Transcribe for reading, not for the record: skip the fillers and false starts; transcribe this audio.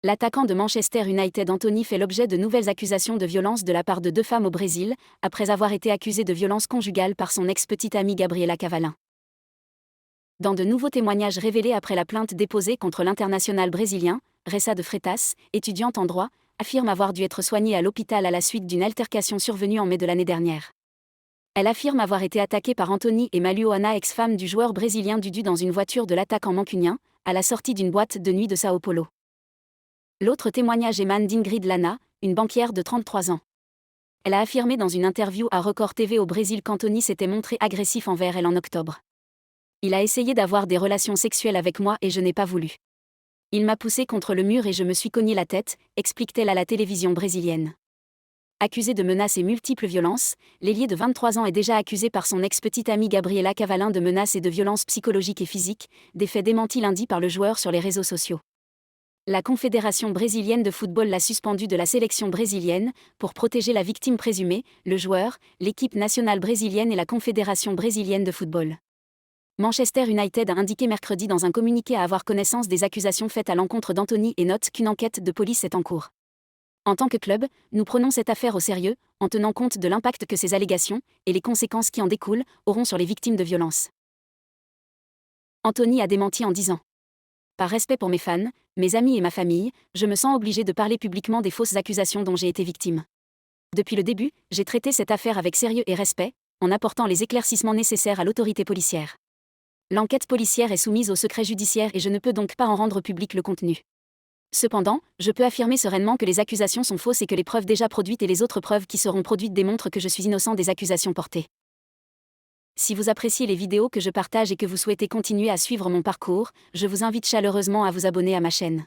L'attaquant de Manchester United Anthony fait l'objet de nouvelles accusations de violence de la part de 2 femmes au Brésil, après avoir été accusé de violence conjugale par son ex-petite amie Gabriela Cavalin. Dans de nouveaux témoignages révélés après la plainte déposée contre l'international brésilien, Ressa de Freitas, étudiante en droit, affirme avoir dû être soignée à l'hôpital à la suite d'une altercation survenue en mai de l'année dernière. Elle affirme avoir été attaquée par Anthony et Maluoana, ex-femme du joueur brésilien Dudu, dans une voiture de l'attaquant mancunien, à la sortie d'une boîte de nuit de Sao Paulo. L'autre témoignage émane d'Ingrid Lana, une banquière de 33 ans. Elle a affirmé dans une interview à Record TV au Brésil qu'Anthony s'était montré agressif envers elle en octobre. Il a essayé d'avoir des relations sexuelles avec moi et je n'ai pas voulu. Il m'a poussé contre le mur et je me suis cogné la tête, explique-t-elle à la télévision brésilienne. Accusé de menaces et multiples violences, l'ailier de 23 ans est déjà accusé par son ex-petite amie Gabriela Cavalin de menaces et de violences psychologiques et physiques, des faits démentis lundi par le joueur sur les réseaux sociaux. La Confédération brésilienne de football l'a suspendu de la sélection brésilienne pour protéger la victime présumée, le joueur, l'équipe nationale brésilienne et la Confédération brésilienne de football. Manchester United a indiqué mercredi dans un communiqué à avoir connaissance des accusations faites à l'encontre d'Anthony et note qu'une enquête de police est en cours. En tant que club, nous prenons cette affaire au sérieux, en tenant compte de l'impact que ces allégations, et les conséquences qui en découlent, auront sur les victimes de violences. Anthony a démenti en disant : par respect pour mes fans, mes amis et ma famille, je me sens obligé de parler publiquement des fausses accusations dont j'ai été victime. Depuis le début, j'ai traité cette affaire avec sérieux et respect, en apportant les éclaircissements nécessaires à l'autorité policière. L'enquête policière est soumise au secret judiciaire et je ne peux donc pas en rendre public le contenu. Cependant, je peux affirmer sereinement que les accusations sont fausses et que les preuves déjà produites et les autres preuves qui seront produites démontrent que je suis innocent des accusations portées. Si vous appréciez les vidéos que je partage et que vous souhaitez continuer à suivre mon parcours, je vous invite chaleureusement à vous abonner à ma chaîne.